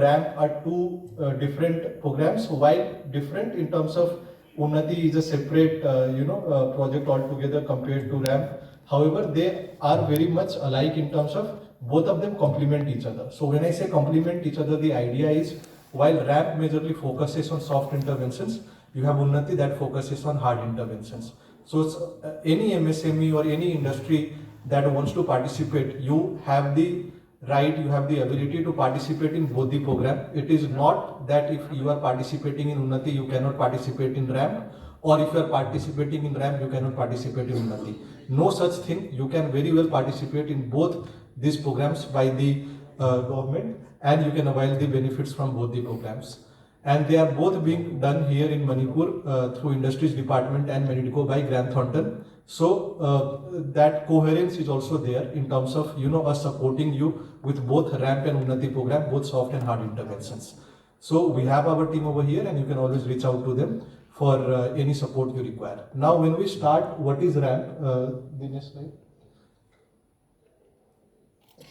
ramp are two different programs, while different in terms of Unnati is a separate project altogether compared to ramp. However, they are very much alike in terms of both of them complement each other. So when I say complement each other, the idea is while ramp majorly focuses on soft interventions, you have Unnati that focuses on hard interventions. So it's, any MSME or any industry that wants to participate, you have the right, you have the ability to participate in both the program. It is not that if you are participating in Unnati, you cannot participate in ramp, or if you are participating in ramp, you cannot participate in Unnati. No such thing. You can very well participate in both these programs by the government, and you can avail the benefits from both the programs. And they are both being done here in Manipur through Industries Department and Medidco by Grant Thornton. So that coherence is also there in terms of us supporting you with both ramp and Unnati program, both soft and hard interventions. So we have our team over here, and you can always reach out to them for any support you require. Now, when we start, what is ramp? The next slide.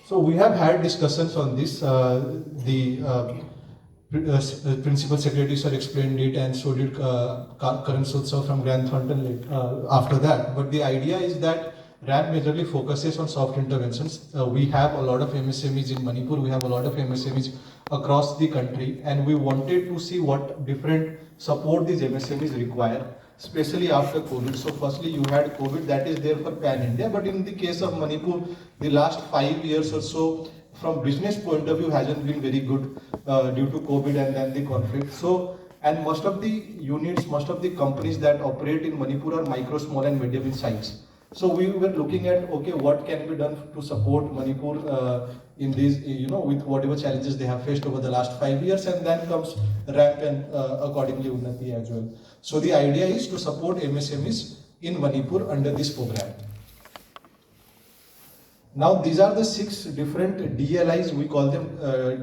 So we have had discussions on this. Principal Secretary sir explained it, and so did Karan Sotsav from Grant Thornton after that. But the idea is that RAMP majorly focuses on soft interventions. We have a lot of MSMEs in Manipur, we have a lot of MSMEs across the country, and we wanted to see what different support these MSMEs require, especially after COVID. So firstly, you had COVID, that is there for pan-India, but in the case of Manipur, the last 5 years or so, from business point of view, hasn't been very good due to COVID and then the conflict. So, and most of the units, most of the companies that operate in Manipur are micro, small and medium in size. So we were looking at, okay, what can be done to support Manipur in these, with whatever challenges they have faced over the last 5 years, and then comes RAMP and accordingly Unnati as well. So the idea is to support MSMEs in Manipur under this program. Now these are the 6 different DLIs, we call them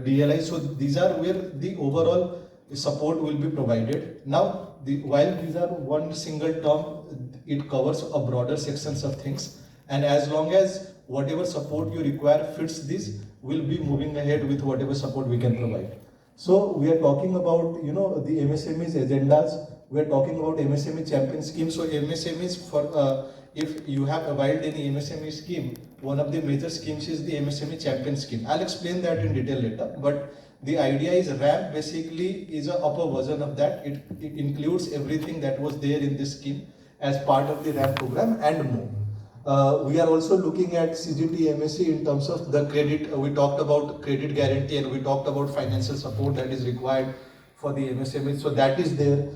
DLIs. So these are where the overall support will be provided. Now, while these are one single term, it covers a broader sections of things. And as long as whatever support you require fits this, we'll be moving ahead with whatever support we can provide. So we are talking about, the MSMEs agendas. We are talking about MSME champion scheme. So MSMEs for if you have availed any MSME scheme, one of the major schemes is the MSME champion scheme. I'll explain that in detail later, but the idea is RAMP basically is a upper version of that. It includes everything that was there in this scheme as part of the RAMP program and more. We are also looking at CGT MSc in terms of the credit. We talked about credit guarantee and we talked about financial support that is required for the MSME. So that is there.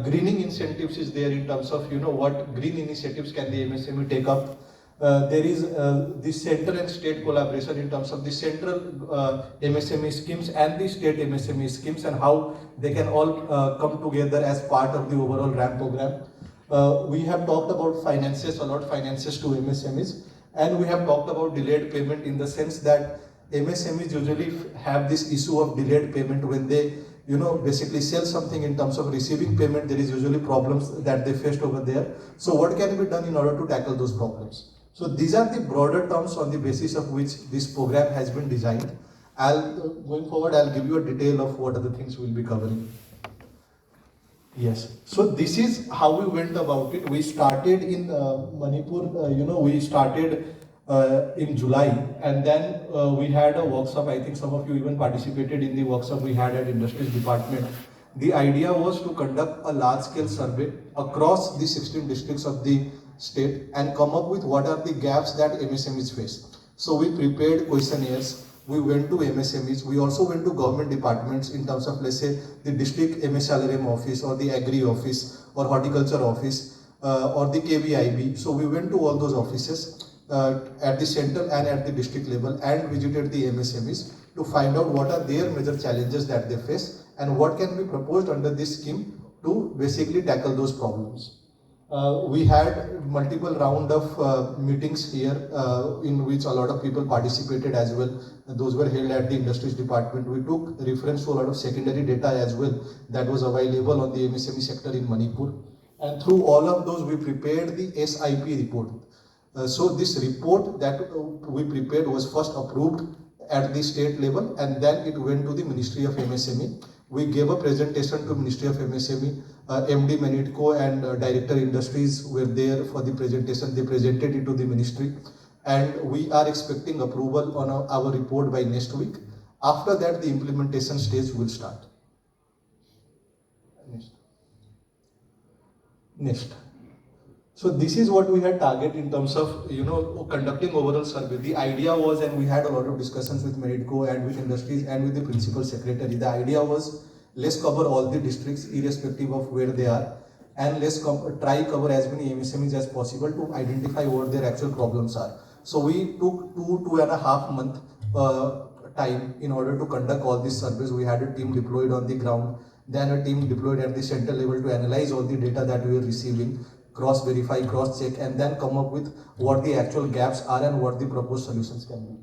Greening incentives is there in terms of what green initiatives can the MSME take up. There is the central and state collaboration in terms of the central MSME schemes and the state MSME schemes, and how they can all come together as part of the overall RAMP program. We have talked about finances, allot finances to MSMEs, and we have talked about delayed payment in the sense that MSMEs usually have this issue of delayed payment when they basically sell something. In terms of receiving payment, there is usually problems that they faced over there. So what can be done in order to tackle those problems? So these are the broader terms on the basis of which this program has been designed. Going forward, I'll give you a detail of what are the things we'll be covering. Yes, so this is how we went about it. We started in Manipur, we started in July, and then we had a workshop. I think some of you even participated in the workshop we had at Industries Department. The idea was to conduct a large-scale survey across the 16 districts of the state and come up with what are the gaps that MSMEs face. So we prepared questionnaires. We went to MSMEs. We also went to government departments in terms of, let's say, the district MSLRM office or the agri office or horticulture office or the KVIB. So we went to all those offices at the central and at the district level and visited the MSMEs to find out what are their major challenges that they face and what can be proposed under this scheme to basically tackle those problems. We had multiple round of meetings here in which a lot of people participated as well. Those were held at the Industries Department. We took reference to a lot of secondary data as well that was available on the MSME sector in Manipur. And through all of those, we prepared the SIP report. So this report that we prepared was first approved at the state level, and then it went to the Ministry of MSME. We gave a presentation to Ministry of MSME. MD Manitco and Director Industries were there for the presentation. They presented it to the ministry, and we are expecting approval on our report by next week. After that, the implementation stage will start. Next. So this is what we had target in terms of conducting overall survey. The idea was, and we had a lot of discussions with Medco and with industries and with the principal secretary. The idea was, let's cover all the districts irrespective of where they are, and let's try cover as many MSMEs as possible to identify what their actual problems are. So we took 2.5 months time in order to conduct all these surveys. We had a team deployed on the ground, then a team deployed at the center level to analyze all the data that we were receiving, cross-verify, cross-check, and then come up with what the actual gaps are and what the proposed solutions can be.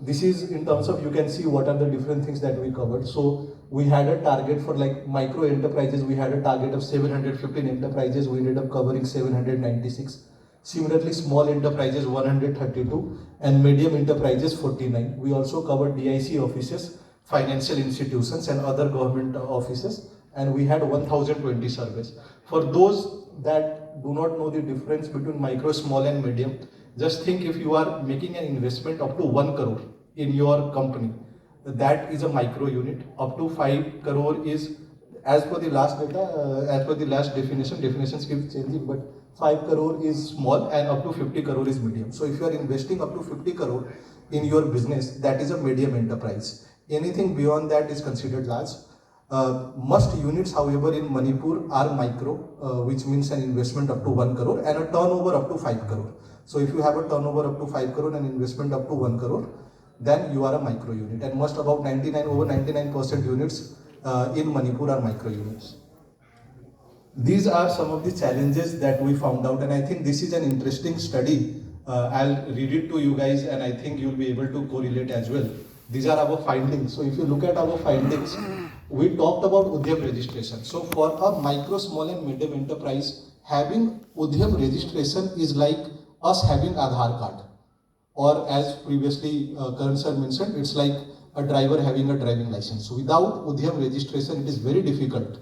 This is in terms of, you can see what are the different things that we covered. So we had a target for like micro enterprises. We had a target of 715 enterprises. We ended up covering 796. Similarly, small enterprises 132 and medium enterprises 49. We also covered DIC offices, financial institutions and other government offices, and we had 1020 surveys. For those that do not know the difference between micro, small and medium, just think if you are making an investment up to 1 crore in your company, that is a micro unit. Up to 5 crore is, as per the last data, as per the last definitions keep changing, but 5 crore is small and up to 50 crore is medium. So if you are investing up to 50 crore in your business, that is a medium enterprise. Anything beyond that is considered large. Most units, however, in Manipur are micro, which means an investment up to 1 crore and a turnover up to 5 crore. So if you have a turnover up to 5 crore and investment up to 1 crore, then you are a micro unit. And most about over 99% units in Manipur are micro units. These are some of the challenges that we found out, and I think this is an interesting study. I'll read it to you guys, and I think you'll be able to correlate as well. These are our findings. So if you look at our findings, we talked about Udyam registration. So for a micro, small and medium enterprise, having Udyam registration is like us having Aadhaar card. Or as previously Karan sir mentioned, it's like a driver having a driving license. So without Udyam registration, it is very difficult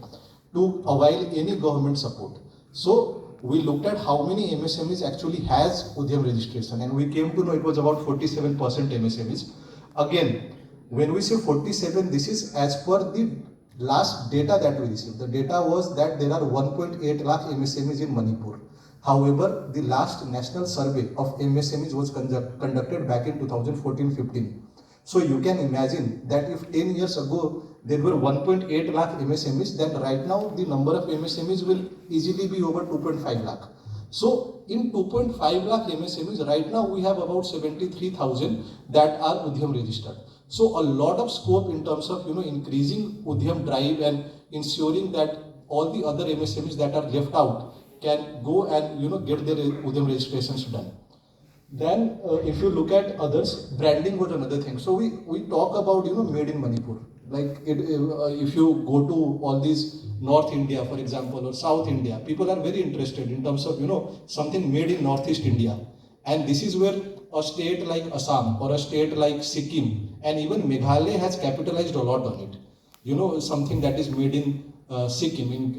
to avail any government support. So we looked at how many MSMEs actually has Udyam registration, and we came to know it was about 47% MSMEs. Again, when we say 47, this is as per the last data that we received. The data was that there are 1.8 lakh MSMEs in Manipur. However, the last national survey of MSMEs was conducted back in 2014-15. So you can imagine that if 10 years ago there were 1.8 lakh MSMEs, then right now the number of MSMEs will easily be over 2.5 lakh. So in 2.5 lakh MSMEs, right now we have about 73,000 that are Udyam registered. So a lot of scope in terms of increasing Udyam drive and ensuring that all the other MSMEs that are left out can go and get their Udyam registrations done. Then if you look at others, branding was another thing. So we talk about made in Manipur. Like if you go to all these North India, for example, or South India, people are very interested in terms of something made in Northeast India. And this is where a state like Assam or a state like Sikkim and even Meghalaya has capitalized a lot on it. Something that is made in Sikkim, in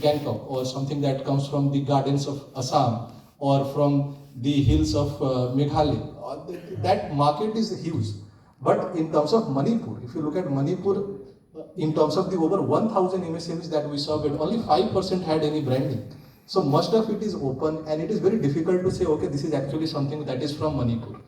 Gangtok, or something that comes from the gardens of Assam or from the hills of Meghalaya. That market is huge. But in terms of Manipur, if you look at Manipur, in terms of the over 1,000 MSMEs that we surveyed, only 5% had any branding. So most of it is open, and it is very difficult to say, okay, this is actually something that is from Manipur.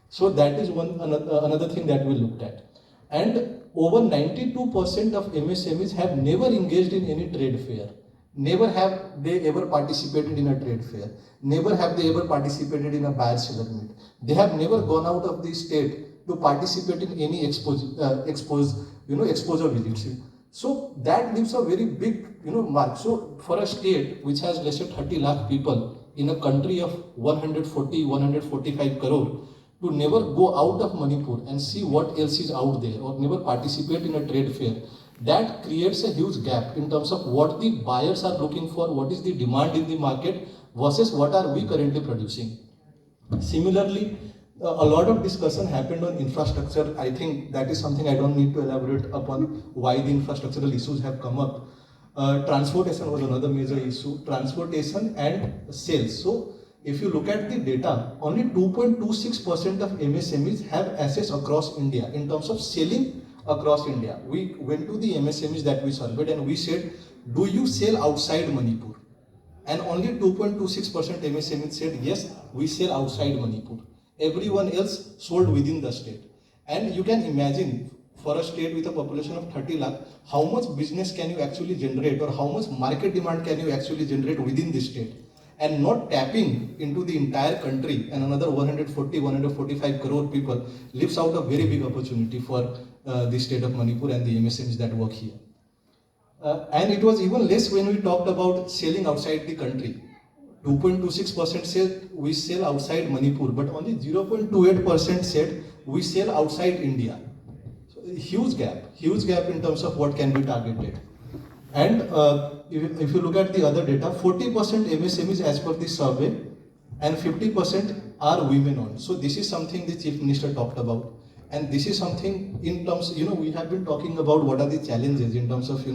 So that is another thing that we looked at. And over 92% of MSMEs have never engaged in any trade fair. Never have they ever participated in a trade fair. Never have they ever participated in a buyer seller meet. They have never gone out of the state to participate in any exposure visits. So that leaves a very big mark. So for a state which has less than 30 lakh people in a country of 145 crore, to never go out of Manipur and see what else is out there, or never participate in a trade fair, that creates a huge gap in terms of what the buyers are looking for, what is the demand in the market versus what are we currently producing. Similarly, A lot of discussion happened on infrastructure. I think that is something I don't need to elaborate upon why the infrastructural issues have come up. Transportation was another major issue. Transportation and sales. So if you look at the data, only 2.26% of MSMEs have assets across India in terms of selling across India. We went to the MSMEs that we surveyed and we said, do you sell outside Manipur? And only 2.26% MSMEs said, yes, we sell outside Manipur. Everyone else sold within the state. And you can imagine, for a state with a population of 30 lakh, how much business can you actually generate, or how much market demand can you actually generate within the state, and not tapping into the entire country, and another 145 crore people lives out a very big opportunity for the state of Manipur and the MSMEs that work here. And it was even less when we talked about selling outside the country. 2.26% said we sell outside Manipur, but only 0.28% said we sell outside India. So huge gap in terms of what can be targeted. And if you look at the other data, 40% MSMEs as per the survey, and 50% are women owned. So this is something the Chief Minister talked about. And this is something in terms, we have been talking about what are the challenges in terms of,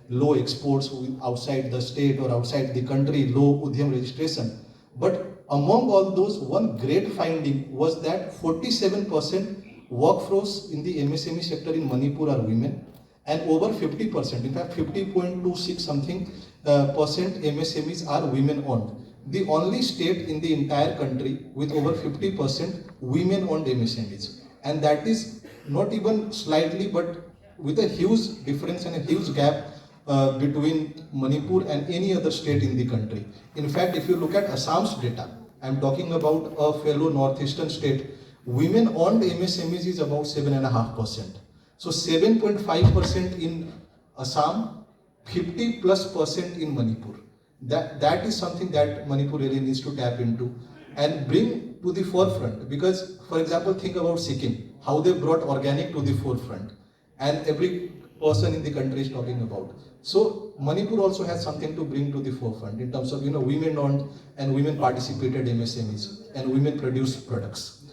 low exports outside the state or outside the country, low Udyam registration. But among all those, one great finding was that 47% workforce in the MSME sector in Manipur are women, and over 50%, in fact 50.26 something percent MSMEs are women owned. The only state in the entire country with over 50% women owned MSMEs. And that is not even slightly, but with a huge difference and a huge gap between Manipur and any other state in the country. In fact, if you look at Assam's data, I'm talking about a fellow northeastern state, women-owned MSMEs is about 7.5%. So 7.5% in Assam, 50+% in Manipur. That is something that Manipur really needs to tap into and bring to the forefront. Because, for example, think about Sikkim, how they brought organic to the forefront, and every person in the country is talking about. So Manipur also has something to bring to the forefront in terms of women-owned and women-participated MSMEs and women-produced products.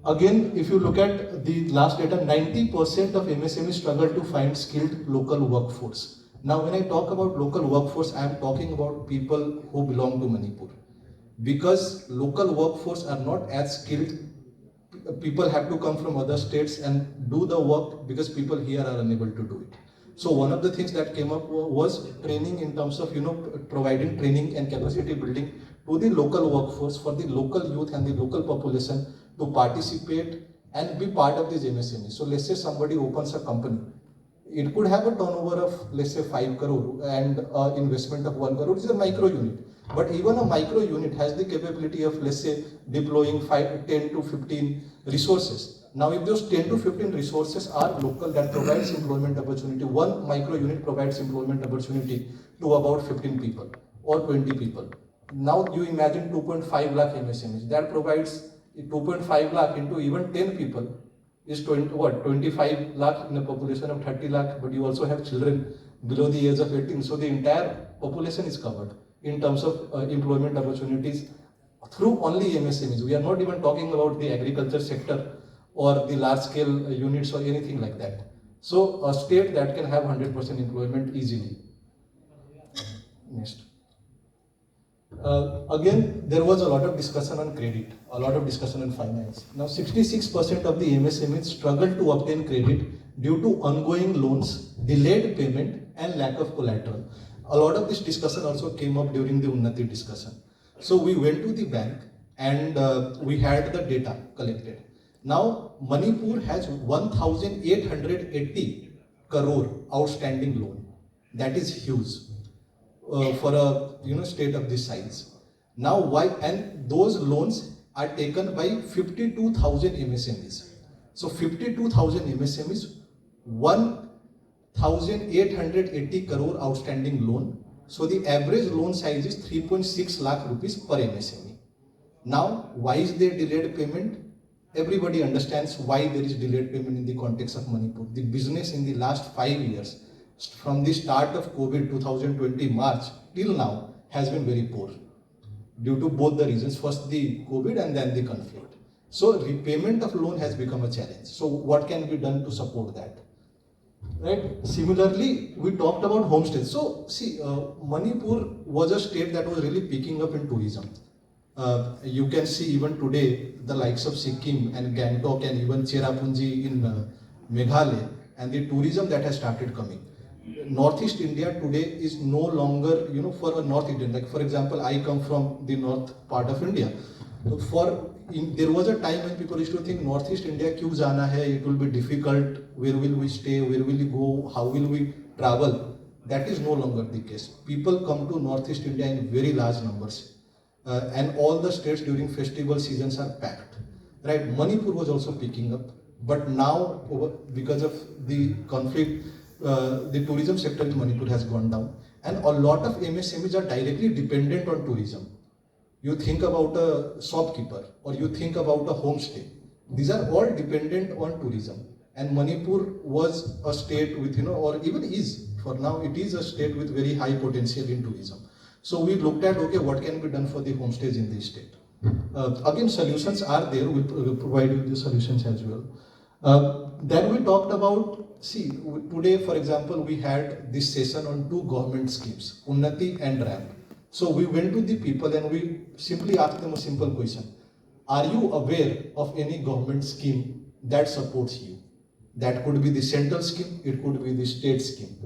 Again, if you look at the last data, 90% of MSMEs struggle to find skilled local workforce. Now, when I talk about local workforce, I am talking about people who belong to Manipur. Because local workforce are not as skilled, people have to come from other states and do the work because people here are unable to do it. So one of the things that came up was training in terms of providing training and capacity building to the local workforce for the local youth and the local population to participate and be part of these MSMEs. So let's say somebody opens a company. It could have a turnover of, let's say, 5 crore and investment of 1 crore. It's a micro unit. But even a micro unit has the capability of, let's say, deploying 10 to 15 resources. Now, if those 10 to 15 resources are local, that provides employment opportunity. One micro unit provides employment opportunity to about 15 people or 20 people. Now, you imagine 2.5 lakh MSMEs. That provides 2.5 lakh into even 10 people is 25 lakh in a population of 30 lakh, but you also have children below the age of 18. So the entire population is covered in terms of employment opportunities through only MSMEs. We are not even talking about the agriculture sector or the large scale units or anything like that. So a state that can have 100% employment easily. Next. Again, there was a lot of discussion on credit, a lot of discussion on finance. Now, 66% of the MSMEs struggle to obtain credit due to ongoing loans, delayed payment, and lack of collateral. A lot of this discussion also came up during the UNNATI discussion. So we went to the bank and we had the data collected. Now, Manipur has 1,880 crore outstanding loan. That is huge. For a state of this size. Now why? And those loans are taken by 52,000 MSMEs. So 52,000 MSMEs, 1,880 crore outstanding loan. So the average loan size is 3.6 lakh rupees per MSME. Now, why is there delayed payment? Everybody understands why there is delayed payment in the context of Manipur. The business in the last 5 years, from the start of COVID 2020 March till now, has been very poor. due to both the reasons, first the COVID and then the conflict. So repayment of loan has become a challenge. So what can be done to support that? Right. Similarly, we talked about homestays. So see, Manipur was a state that was really picking up in tourism. You can see even today the likes of Sikkim and Gangtok and even Cherrapunji in Meghalaya, and the tourism that has started coming. Northeast India today is no longer, for a North Indian. Like for example, I come from the north part of India. There was a time when people used to think Northeast India, kyun jana hai? It will be difficult. Where will we stay? Where will we go? How will we travel? That is no longer the case. People come to Northeast India in very large numbers, and all the states during festival seasons are packed. Right? Manipur was also picking up, but now because of the conflict, the tourism sector in Manipur has gone down, and a lot of MSMEs are directly dependent on tourism. You think about a shopkeeper or you think about a homestay. These are all dependent on tourism. And Manipur was a state with, or even is, for now, it is a state with very high potential in tourism. So we looked at, okay, what can be done for the homestays in this state? Again, solutions are there. We'll provide you the solutions as well. Then we talked about, today, for example, we had this session on two government schemes, UNNATI and RAMP. So we went to the people and we simply asked them a simple question. Are you aware of any government scheme that supports you? That could be the central scheme, it could be the state scheme.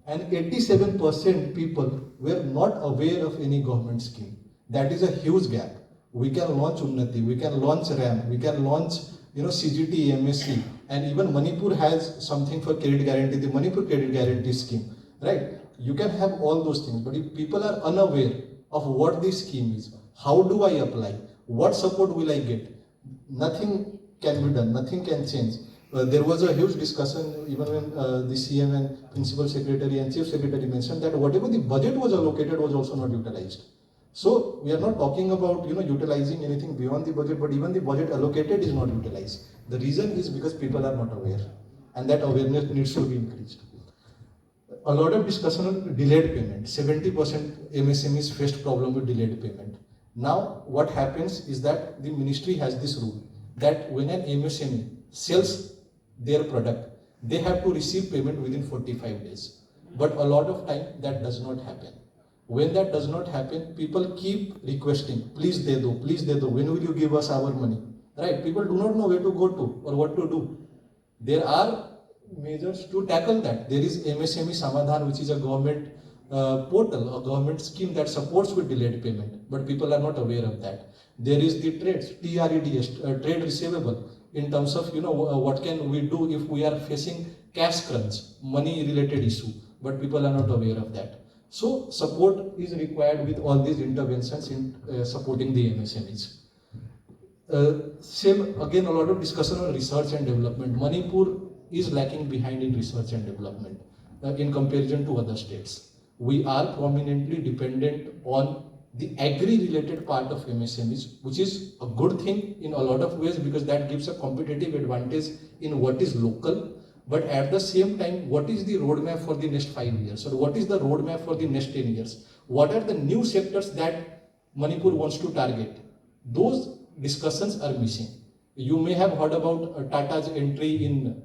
And 87% people were not aware of any government scheme. That is a huge gap. We can launch UNNATI, we can launch RAMP, we can launch CGT, MSc, and even Manipur has something for credit guarantee, the Manipur Credit Guarantee Scheme, right? You can have all those things, but if people are unaware of what this scheme is, how do I apply, what support will I get, nothing can be done, nothing can change. There was a huge discussion even when the CM and Principal Secretary and Chief Secretary mentioned that whatever the budget was allocated was also not utilized. So we are not talking about utilizing anything beyond the budget, but even the budget allocated is not utilized. The reason is because people are not aware, and that awareness needs to be increased. A lot of discussion on delayed payment. 70% MSMEs faced problem with delayed payment. Now what happens is that the ministry has this rule that when an MSME sells their product, they have to receive payment within 45 days. But a lot of time that does not happen. When that does not happen, people keep requesting, please de do, when will you give us our money? Right? People do not know where to go to or what to do. There are measures to tackle that. There is MSME Samadhan, which is a government portal, a government scheme that supports with delayed payment, but people are not aware of that. There is the trades, TREDS, trade receivable, in terms of what can we do if we are facing cash crunch, money related issue, but people are not aware of that. So support is required with all these interventions in supporting the MSMEs. Same again, a lot of discussion on research and development. Manipur is lacking behind in research and development in comparison to other states. We are prominently dependent on the agri-related part of MSMEs, which is a good thing in a lot of ways because that gives a competitive advantage in what is local. But at the same time, what is the roadmap for the next 5 years? Or what is the roadmap for the next 10 years? What are the new sectors that Manipur wants to target? Those discussions are missing. You may have heard about Tata's entry in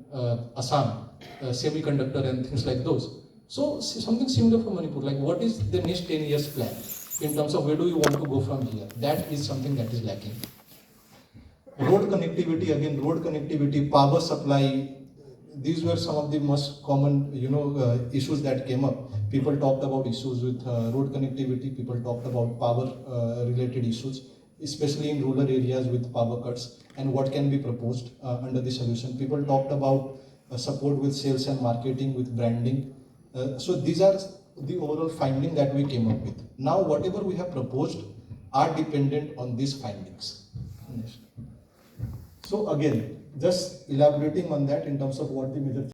Assam, semiconductor and things like those. So something similar for Manipur, like what is the next 10 years plan in terms of where do you want to go from here? That is something that is lacking. Road connectivity, again, road connectivity, power supply, these were some of the most common issues that came up. People talked about issues with road connectivity, people talked about power related issues, especially in rural areas with power cuts, and what can be proposed under the solution. People talked about support with sales and marketing, with branding. So these are the overall finding that we came up with. Now whatever we have proposed are dependent on these findings. So again, just elaborating on that in terms of what the major